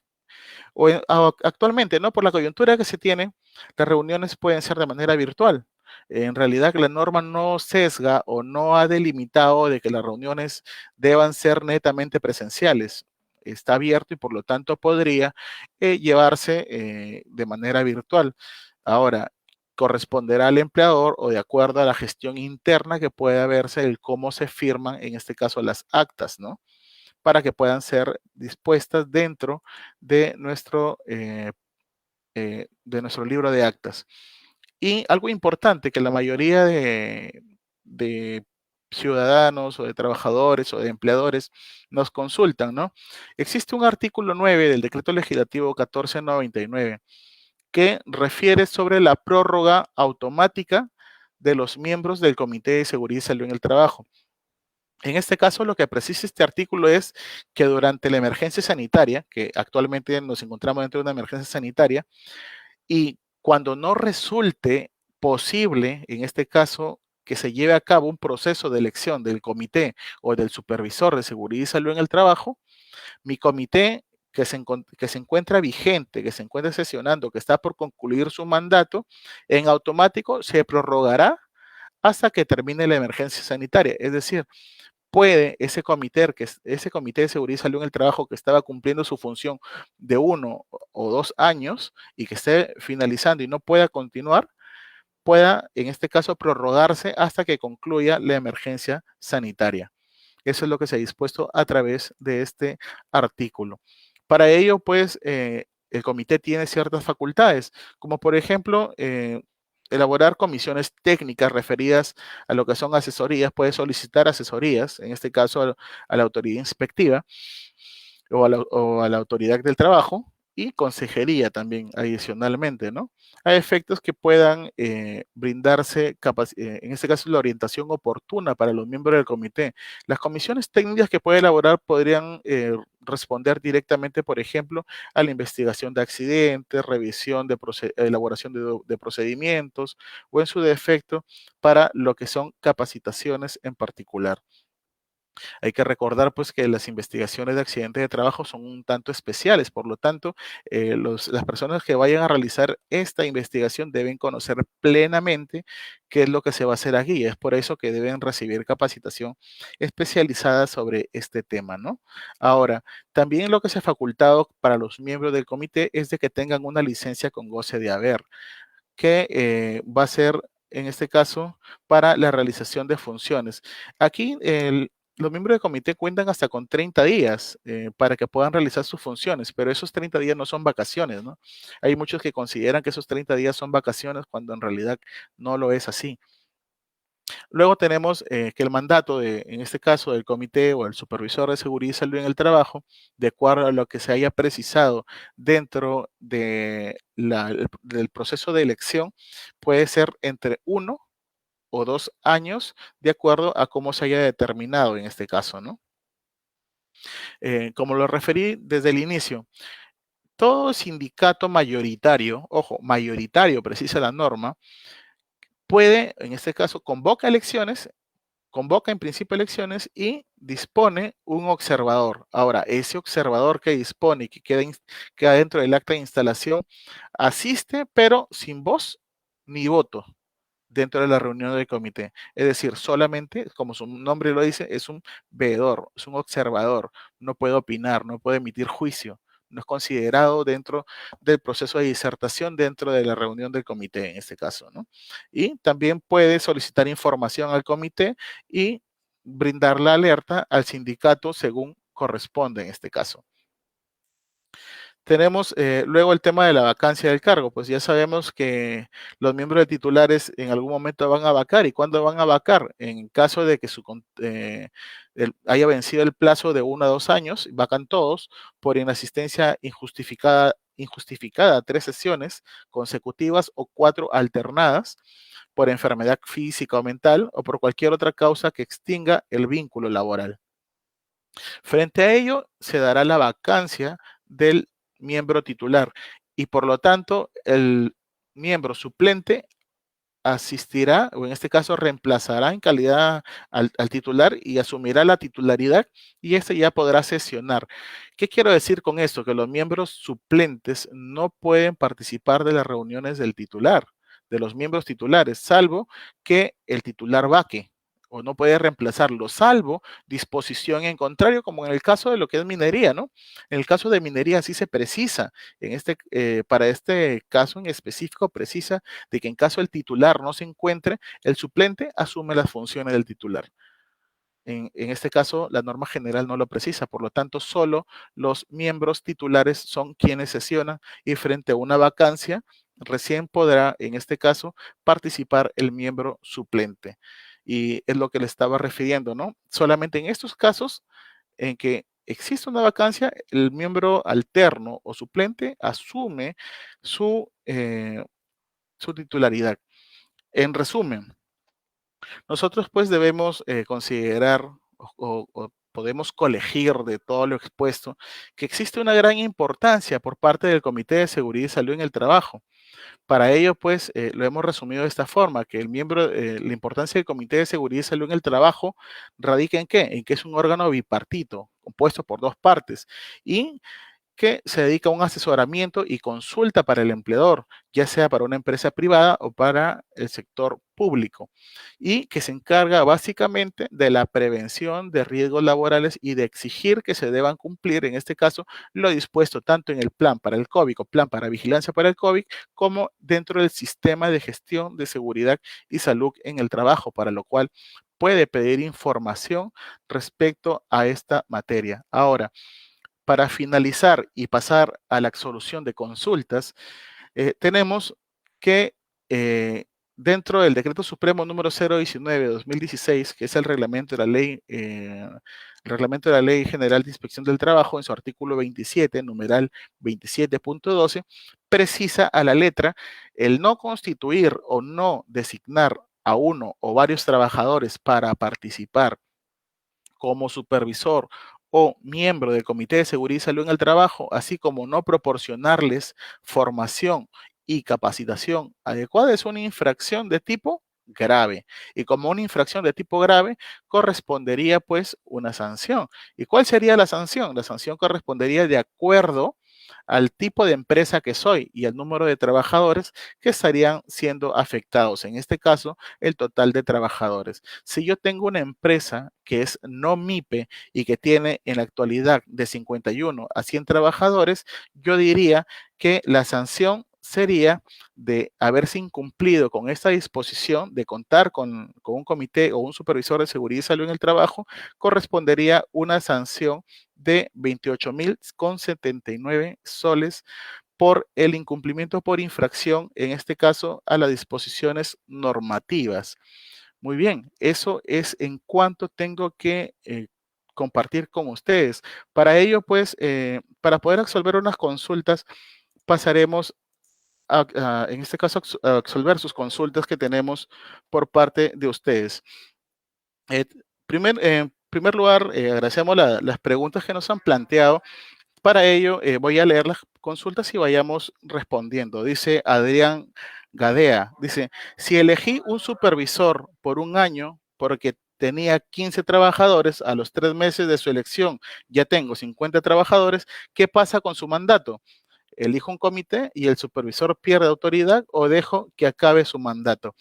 S1: actualmente, ¿no? Por la coyuntura que se tiene, las reuniones pueden ser de manera virtual. En realidad, la norma no sesga o no ha delimitado de que las reuniones deban ser netamente presenciales. Está abierto y por lo tanto podría llevarse de manera virtual. Ahora, corresponderá al empleador o de acuerdo a la gestión interna que pueda verse el cómo se firman, en este caso, las actas, ¿no? Para que puedan ser dispuestas dentro de nuestro libro de actas. Y algo importante que la mayoría de ciudadanos o de trabajadores o de empleadores nos consultan, ¿no? Existe un artículo 9 del Decreto Legislativo 1499 que refiere sobre la prórroga automática de los miembros del Comité de Seguridad y Salud en el Trabajo. En este caso, lo que precisa este artículo es que durante la emergencia sanitaria, que actualmente nos encontramos dentro de una emergencia sanitaria, y cuando no resulte posible, en este caso, que se lleve a cabo un proceso de elección del comité o del supervisor de seguridad y salud en el trabajo, mi comité que se encuentra vigente, que se encuentra sesionando, que está por concluir su mandato, en automático se prorrogará hasta que termine la emergencia sanitaria. Es decir, puede ese comité de seguridad y salud en el trabajo que estaba cumpliendo su función de 1 o 2 años y que esté finalizando y no pueda continuar, pueda en este caso prorrogarse hasta que concluya la emergencia sanitaria. Eso es lo que se ha dispuesto a través de este artículo. Para ello, pues, el comité tiene ciertas facultades, como por ejemplo, elaborar comisiones técnicas referidas a lo que son asesorías, puede solicitar asesorías, en este caso a la autoridad inspectiva o a la autoridad del trabajo, y consejería también adicionalmente, ¿no? A efectos que puedan brindarse, en este caso, la orientación oportuna para los miembros del comité. Las comisiones técnicas que puede elaborar podrían responder directamente, por ejemplo, a la investigación de accidentes, revisión de elaboración de procedimientos o en su defecto para lo que son capacitaciones en particular. Hay que recordar pues que las investigaciones de accidentes de trabajo son un tanto especiales, por lo tanto, las personas que vayan a realizar esta investigación deben conocer plenamente qué es lo que se va a hacer aquí. Es por eso que deben recibir capacitación especializada sobre este tema, ¿no? Ahora, también lo que se ha facultado para los miembros del comité es de que tengan una licencia con goce de haber que va a ser, en este caso, para la realización de funciones. Aquí los miembros del comité cuentan hasta con 30 días para que puedan realizar sus funciones, pero esos 30 días no son vacaciones, ¿no? Hay muchos que consideran que esos 30 días son vacaciones cuando en realidad no lo es así. Luego tenemos que el mandato, en este caso, del comité o el supervisor de seguridad y salud en el trabajo, de acuerdo a lo que se haya precisado dentro del proceso de elección, puede ser entre 1 o 2 años, de acuerdo a cómo se haya determinado en este caso, ¿no? Como lo referí desde el inicio, todo sindicato mayoritario, ojo, mayoritario, precisa la norma, puede, en este caso, convoca en principio elecciones y dispone un observador. Ahora, ese observador que dispone y que queda dentro del acta de instalación, asiste, pero sin voz ni voto dentro de la reunión del comité. Es decir, solamente, como su nombre lo dice, es un veedor, es un observador, no puede opinar, no puede emitir juicio, no es considerado dentro del proceso de disertación dentro de la reunión del comité en este caso, ¿no? Y también puede solicitar información al comité y brindar la alerta al sindicato según corresponde en este caso. Tenemos luego el tema de la vacancia del cargo, pues ya sabemos que los miembros de titulares en algún momento van a vacar. ¿Y cuándo van a vacar? En caso de que haya vencido el plazo de 1 a 2 años, vacan todos por inasistencia injustificada a 3 sesiones consecutivas o 4 alternadas, por enfermedad física o mental o por cualquier otra causa que extinga el vínculo laboral. Frente a ello, se dará la vacancia del miembro titular y por lo tanto el miembro suplente asistirá, o en este caso reemplazará en calidad al titular y asumirá la titularidad y este ya podrá sesionar. ¿Qué quiero decir con esto? Que los miembros suplentes no pueden participar de las reuniones del titular, de los miembros titulares, salvo que el titular vaque o no puede reemplazarlo, salvo disposición en contrario, como en el caso de lo que es minería, ¿no? En el caso de minería sí se precisa, para este caso en específico, precisa de que en caso el titular no se encuentre, el suplente asume las funciones del titular. En este caso, la norma general no lo precisa, por lo tanto, solo los miembros titulares son quienes sesionan y frente a una vacancia, recién podrá, en este caso, participar el miembro suplente. Y es lo que le estaba refiriendo, ¿no? Solamente en estos casos en que existe una vacancia, el miembro alterno o suplente asume su titularidad. En resumen, nosotros pues debemos considerar o podemos colegir de todo lo expuesto que existe una gran importancia por parte del Comité de Seguridad y Salud en el Trabajo. Para ello, pues, lo hemos resumido de esta forma, que la importancia del Comité de Seguridad y Salud en el Trabajo radica ¿en qué? En que es un órgano bipartito, compuesto por dos partes, y que se dedica a un asesoramiento y consulta para el empleador, ya sea para una empresa privada o para el sector público, y que se encarga básicamente de la prevención de riesgos laborales y de exigir que se deban cumplir, en este caso, lo dispuesto tanto en el plan para el COVID o plan para vigilancia para el COVID, como dentro del sistema de gestión de seguridad y salud en el trabajo, para lo cual puede pedir información respecto a esta materia. Ahora, para finalizar y pasar a la solución de consultas, tenemos que dentro del Decreto Supremo número 019 de 2016, que es el reglamento de la Ley General de Inspección del Trabajo, en su artículo 27, numeral 27.12, precisa a la letra el no constituir o no designar a uno o varios trabajadores para participar como supervisor o miembro del Comité de Seguridad y Salud en el Trabajo, así como no proporcionarles formación y capacitación adecuada, es una infracción de tipo grave. Y como una infracción de tipo grave, correspondería pues una sanción. ¿Y cuál sería la sanción? La sanción correspondería de acuerdo al tipo de empresa que soy y al número de trabajadores que estarían siendo afectados. En este caso, el total de trabajadores. Si yo tengo una empresa que es no MIPE y que tiene en la actualidad de 51 a 100 trabajadores, yo diría que la sanción sería de haberse incumplido con esta disposición de contar con un comité o un supervisor de seguridad y salud en el trabajo, correspondería una sanción de 28.079 soles por el incumplimiento por infracción, en este caso, a las disposiciones normativas. Muy bien, eso es en cuanto tengo que compartir con ustedes. Para ello, pues, para poder resolver unas consultas, pasaremos en este caso, a resolver sus consultas que tenemos por parte de ustedes. Eh, en primer lugar, agradecemos las preguntas que nos han planteado. Para ello, voy a leer las consultas y vayamos respondiendo. Dice Adrián Gadea, dice, si elegí un supervisor por un año porque tenía 15 trabajadores, a los 3 meses de su elección ya tengo 50 trabajadores, ¿qué pasa con su mandato? ¿Elijo un comité y el supervisor pierde autoridad o dejo que acabe su mandato?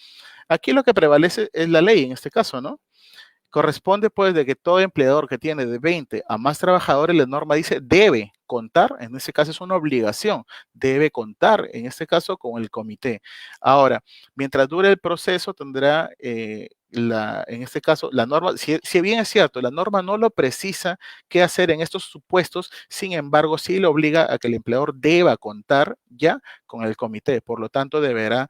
S1: Aquí lo que prevalece es la ley en este caso, ¿no? Corresponde pues de que todo empleador que tiene de 20 a más trabajadores, la norma dice debe contar, en este caso es una obligación, debe contar, en este caso con el comité. Ahora, mientras dure el proceso tendrá, en este caso, la norma, si bien es cierto, la norma no lo precisa qué hacer en estos supuestos, sin embargo, sí le obliga a que el empleador deba contar ya con el comité. Por lo tanto, deberá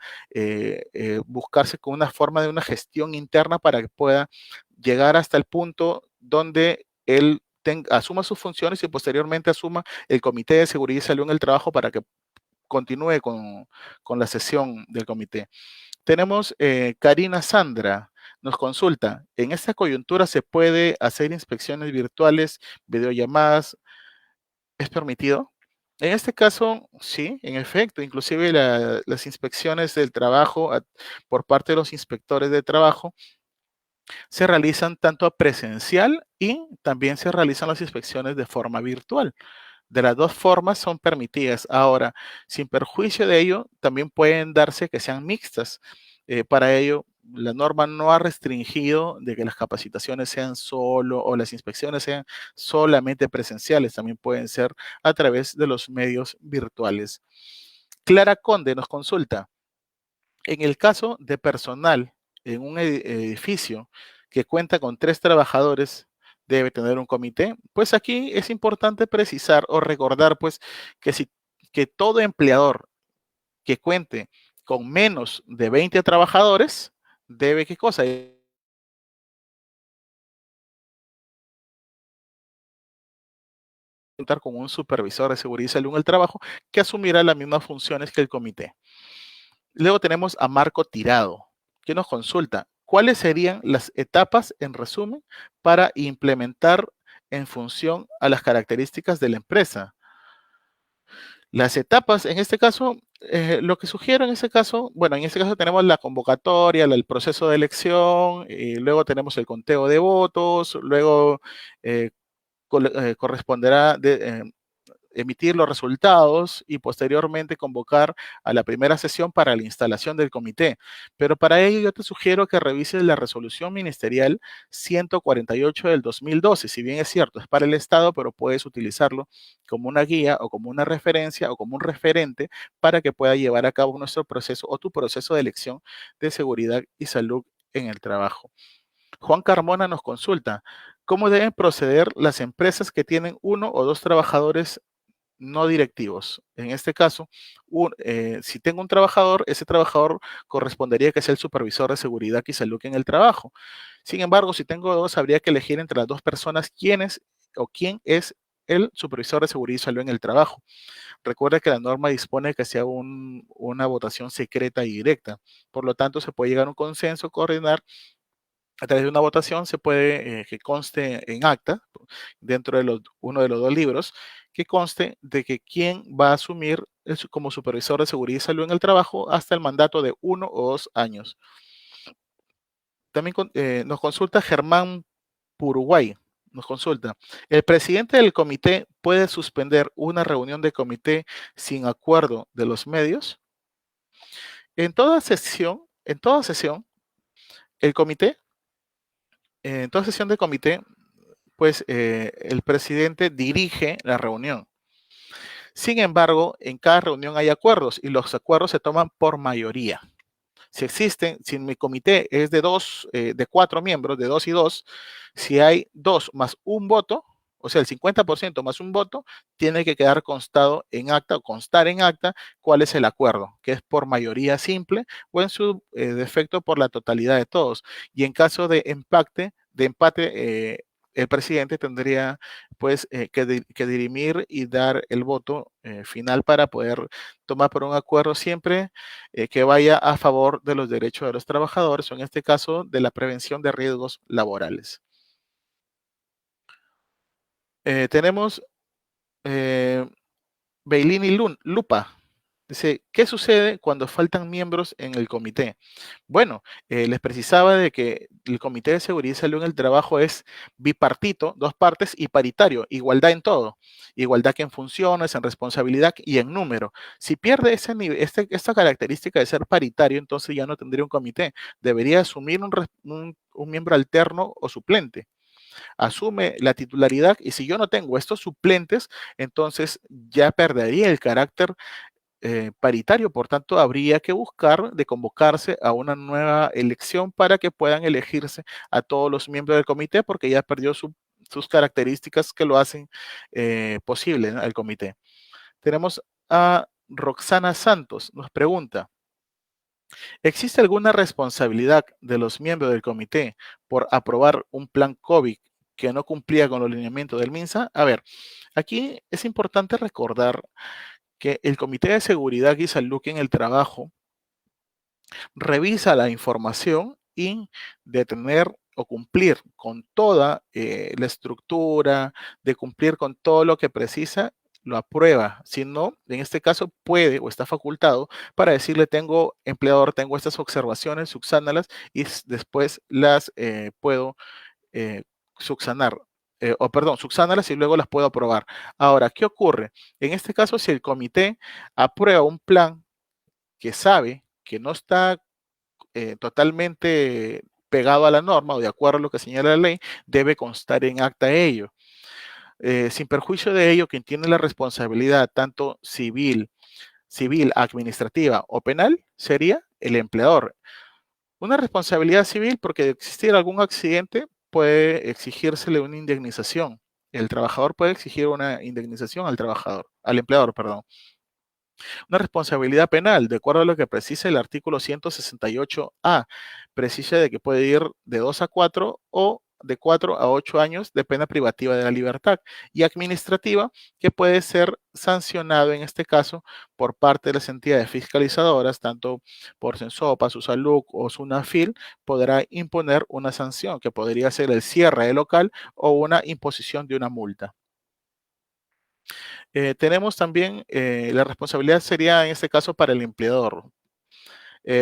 S1: buscarse con una forma de una gestión interna para que pueda llegar hasta el punto donde él asuma sus funciones y posteriormente asuma el Comité de Seguridad y Salud en el Trabajo para que continúe con la sesión del comité. Tenemos Karina Sandra, nos consulta, ¿en esta coyuntura se puede hacer inspecciones virtuales, videollamadas? ¿Es permitido? En este caso, sí, en efecto, inclusive las inspecciones del trabajo por parte de los inspectores de trabajo se realizan tanto presencial y también se realizan las inspecciones de forma virtual. De las dos formas son permitidas. Ahora, sin perjuicio de ello, también pueden darse que sean mixtas. Para ello, la norma no ha restringido de que las capacitaciones sean solo o las inspecciones sean solamente presenciales. También pueden ser a través de los medios virtuales. Clara Conde nos consulta. En el caso de personal en un edificio que cuenta con 3 trabajadores, debe tener un comité. Pues aquí es importante precisar o recordar, pues, que todo empleador que cuente con menos de 20 trabajadores debe, ¿qué cosa? Contar con un supervisor de seguridad y salud en el trabajo que asumirá las mismas funciones que el comité. Luego tenemos a Marco Tirado, que nos consulta cuáles serían las etapas, en resumen, para implementar en función a las características de la empresa. Las etapas, en este caso, lo que sugiero en este caso, bueno, en este caso tenemos la convocatoria, el proceso de elección, y luego tenemos el conteo de votos, luego eh, corresponderá emitir los resultados y posteriormente convocar a la primera sesión para la instalación del comité. Pero para ello yo te sugiero que revises la resolución ministerial 148 del 2012. Si bien es cierto, es para el Estado, pero puedes utilizarlo como una guía o como una referencia o como un referente para que pueda llevar a cabo nuestro proceso o tu proceso de elección de seguridad y salud en el trabajo. Juan Carmona nos consulta, ¿cómo deben proceder las empresas que tienen uno o dos trabajadores no directivos? En este caso, si tengo un trabajador, ese trabajador correspondería que sea el supervisor de seguridad y salud en el trabajo. Sin embargo, si tengo dos, habría que elegir entre las dos personas quién es el supervisor de seguridad y salud en el trabajo. Recuerda que la norma dispone que sea una votación secreta y directa. Por lo tanto, se puede llegar a un consenso, coordinar a través de una votación. Se puede que conste en acta, dentro de uno de los dos libros, que conste de que quién va a asumir como supervisor de seguridad y salud en el trabajo hasta el mandato de 1 o 2 años. También nos consulta Germán Uruguay. Nos consulta, ¿el presidente del comité puede suspender una reunión de comité sin acuerdo de los medios? En toda sesión, el comité, en toda sesión de comité, pues el presidente dirige la reunión. Sin embargo, en cada reunión hay acuerdos y los acuerdos se toman por mayoría. Si mi comité es de 4 miembros, de 2 y 2, si hay 2 más 1 voto, o sea, el 50% más 1 voto, tiene que quedar constado en acta o constar en acta cuál es el acuerdo, que es por mayoría simple o en su defecto por la totalidad de todos. Y en caso de empate, el presidente tendría pues que dirimir y dar el voto final para poder tomar por un acuerdo siempre que vaya a favor de los derechos de los trabajadores, o en este caso de la prevención de riesgos laborales. Tenemos eh, Beilini Lupa. Dice, ¿qué sucede cuando faltan miembros en el comité? Bueno, les precisaba de que el Comité de Seguridad y Salud en el Trabajo es bipartito, dos partes, y paritario, igualdad en todo, igualdad en funciones, en responsabilidad y en número. Si pierde esta característica de ser paritario, entonces ya no tendría un comité, debería asumir un miembro alterno o suplente. Asume la titularidad y si yo no tengo estos suplentes, entonces ya perdería el carácter paritario. Por tanto, habría que buscar de convocarse a una nueva elección para que puedan elegirse a todos los miembros del comité, porque ya perdió sus características que lo hacen posible, ¿no?, el comité. Tenemos a Roxana Santos, nos pregunta, ¿existe alguna responsabilidad de los miembros del comité por aprobar un plan COVID que no cumplía con los lineamientos del MINSA? A ver, aquí es importante recordar que el Comité de Seguridad y Salud en el Trabajo revisa la información y de tener o cumplir con toda la estructura, de cumplir con todo lo que precisa, lo aprueba. Si no, en este caso puede o está facultado para decirle, tengo empleador, tengo estas observaciones, subsánalas y después las puedo eh, subsanar. Subsánarlas y luego las puedo aprobar. Ahora, ¿qué ocurre? En este caso, si el comité aprueba un plan que sabe que no está totalmente pegado a la norma o de acuerdo a lo que señala la ley, debe constar en acta ello. Sin perjuicio de ello, quien tiene la responsabilidad tanto civil, administrativa o penal sería el empleador. Una responsabilidad civil porque de existir algún accidente puede exigírsele una indemnización. El trabajador puede exigir una indemnización al empleador, perdón. Una responsabilidad penal, de acuerdo a lo que precisa el artículo 168A, precisa de que puede ir de 2 a 4 o de 4 a 8 años de pena privativa de la libertad, y administrativa, que puede ser sancionado en este caso por parte de las entidades fiscalizadoras, tanto por Sensopa, Susalud o Sunafil, podrá imponer una sanción que podría ser el cierre del local o una imposición de una multa. Tenemos también, la responsabilidad sería en este caso para el empleador.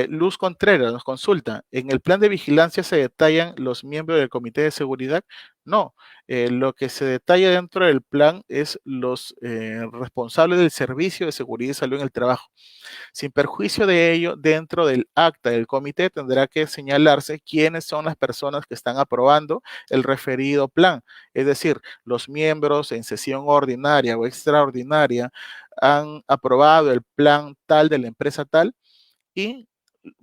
S1: Luz Contreras nos consulta, ¿en el plan de vigilancia se detallan los miembros del comité de seguridad? No, lo que se detalla dentro del plan es los responsables del servicio de seguridad y salud en el trabajo. Sin perjuicio de ello, dentro del acta del comité tendrá que señalarse quiénes son las personas que están aprobando el referido plan. Es decir, los miembros en sesión ordinaria o extraordinaria han aprobado el plan tal de la empresa tal y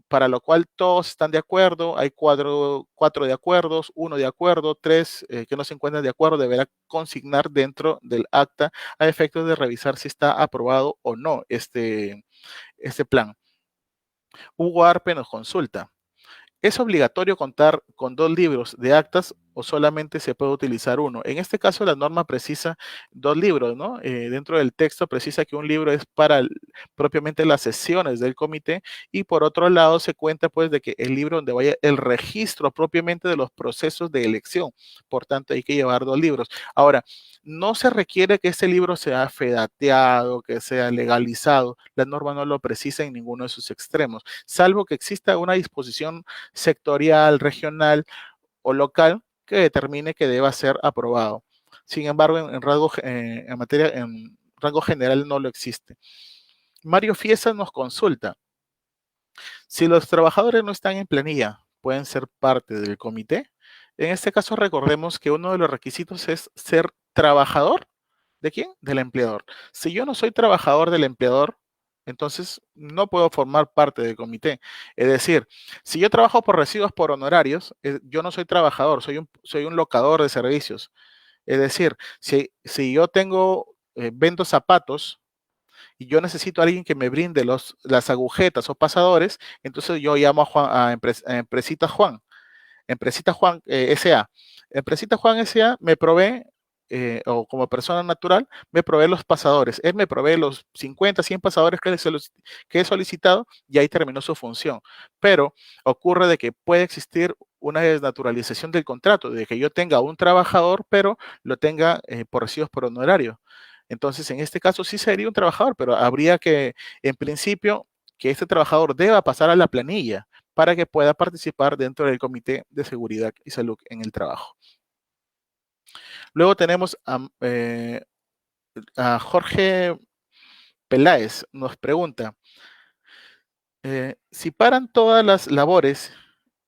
S1: para lo cual todos están de acuerdo, hay cuatro de acuerdos, uno de acuerdo, tres que no se encuentran de acuerdo, deberá consignar dentro del acta a efectos de revisar si está aprobado o no este plan. Hugo Arpe nos consulta. ¿Es obligatorio contar con 2 libros de actas o solamente se puede utilizar uno? En este caso, la norma precisa 2 libros, ¿no? Dentro del texto precisa que un libro es para propiamente las sesiones del comité y por otro lado se cuenta pues de que el libro donde vaya el registro propiamente de los procesos de elección. Por tanto, hay que llevar 2 libros. Ahora, no se requiere que este libro sea fedateado, que sea legalizado. La norma no lo precisa en ninguno de sus extremos, salvo que exista una disposición sectorial, regional o local que determine que deba ser aprobado. Sin embargo, en rango general no lo existe. Mario Fiesa nos consulta. Si los trabajadores no están en planilla, ¿pueden ser parte del comité? En este caso, recordemos que uno de los requisitos es ser trabajador. ¿De quién? Del empleador. Si yo no soy trabajador del empleador, entonces no puedo formar parte del comité. Es decir, si yo trabajo por recibos por honorarios, yo no soy trabajador, soy un locador de servicios. Es decir, si yo vendo zapatos y yo necesito a alguien que me brinde las agujetas o pasadores, entonces yo llamo a Empresita Juan. Empresita Juan S.A. Empresita Juan S.A. me provee, o como persona natural, me provee los pasadores. Él me provee los 50, 100 pasadores que he solicitado y ahí terminó su función. Pero ocurre de que puede existir una desnaturalización del contrato, de que yo tenga un trabajador, pero lo tenga por recibos por honorario. Entonces, en este caso sí sería un trabajador, pero habría que, en principio, que este trabajador deba pasar a la planilla para que pueda participar dentro del Comité de Seguridad y Salud en el Trabajo. Luego tenemos a Jorge Peláez, nos pregunta, si paran todas las labores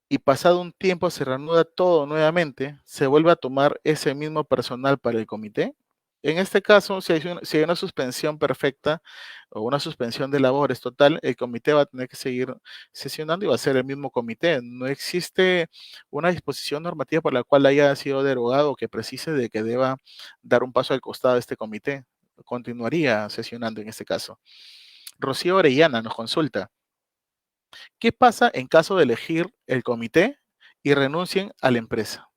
S1: y pasado un tiempo se reanuda todo nuevamente, ¿se vuelve a tomar ese mismo personal para el comité? En este caso, si hay una suspensión perfecta o una suspensión de labores total, el comité va a tener que seguir sesionando y va a ser el mismo comité. No existe una disposición normativa por la cual haya sido derogado o que precise de que deba dar un paso al costado de este comité. Continuaría sesionando en este caso. Rocío Orellana nos consulta. ¿Qué pasa en caso de elegir el comité y renuncien a la empresa?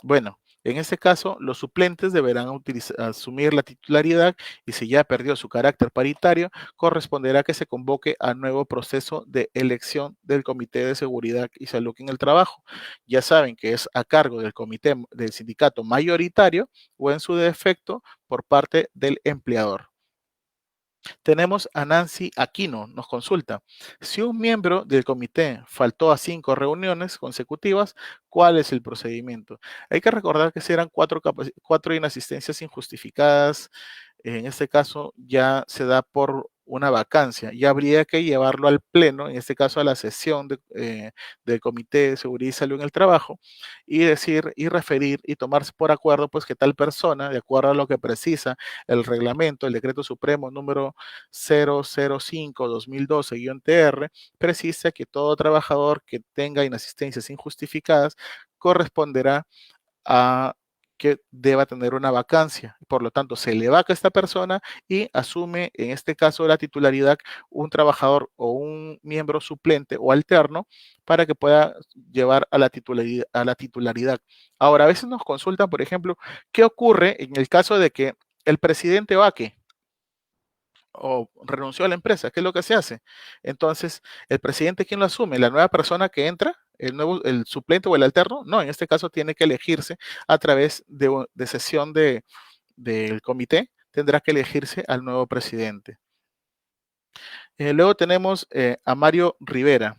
S1: Bueno, en este caso, los suplentes deberán asumir la titularidad y si ya perdió su carácter paritario, corresponderá que se convoque a nuevo proceso de elección del Comité de Seguridad y Salud en el Trabajo. Ya saben que es a cargo del comité del sindicato mayoritario o en su defecto por parte del empleador. Tenemos a Nancy Aquino, nos consulta. Si un miembro del comité faltó a 5 reuniones consecutivas, ¿cuál es el procedimiento? Hay que recordar que si eran 4 inasistencias injustificadas, en este caso ya se da por una vacancia y habría que llevarlo al pleno, en este caso a la sesión del Comité de Seguridad y Salud en el Trabajo, y decir y referir y tomarse por acuerdo pues que tal persona, de acuerdo a lo que precisa el reglamento, el decreto supremo número 005-2012-TR, precisa que todo trabajador que tenga inasistencias injustificadas corresponderá a que deba tener una vacancia. Por lo tanto, se le vaca a esta persona y asume, en este caso, la titularidad un trabajador o un miembro suplente o alterno para que pueda llevar a la titularidad. Ahora, a veces nos consultan, por ejemplo, ¿qué ocurre en el caso de que el presidente vaque o renunció a la empresa? ¿Qué es lo que se hace? Entonces, ¿el presidente quién lo asume? ¿La nueva persona que entra? ¿El suplente o el alterno? No, en este caso tiene que elegirse a través de sesión del comité. tendrá que elegirse al nuevo presidente. Luego tenemos a Mario Rivera,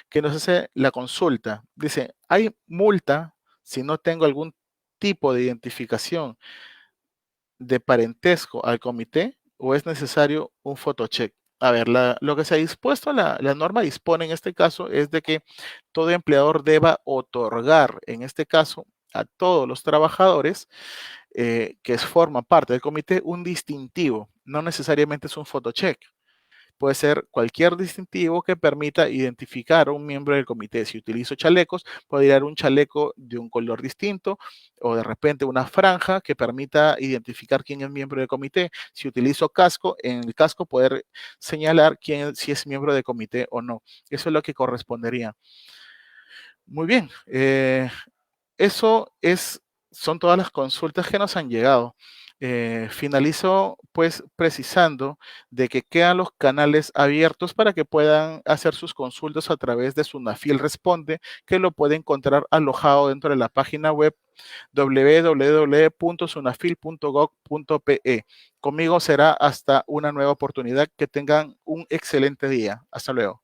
S1: que nos hace la consulta. Dice, ¿hay multa si no tengo algún tipo de identificación de parentesco al comité o es necesario un photocheck? A ver, lo que se ha dispuesto, la norma dispone en este caso es de que todo empleador deba otorgar, en este caso, a todos los trabajadores que forman parte del comité un distintivo. No necesariamente es un photocheck. Puede ser cualquier distintivo que permita identificar a un miembro del comité. Si utilizo chalecos, puede ir un chaleco de un color distinto o de repente una franja que permita identificar quién es miembro del comité. Si utilizo casco, en el casco poder señalar si es miembro del comité o no. Eso es lo que correspondería. Muy bien. Eso son todas las consultas que nos han llegado. Finalizo pues precisando de que quedan los canales abiertos para que puedan hacer sus consultas a través de Sunafil Responde, que lo pueden encontrar alojado dentro de la página web www.sunafil.gov.pe. Conmigo será hasta una nueva oportunidad. Que tengan un excelente día. Hasta luego.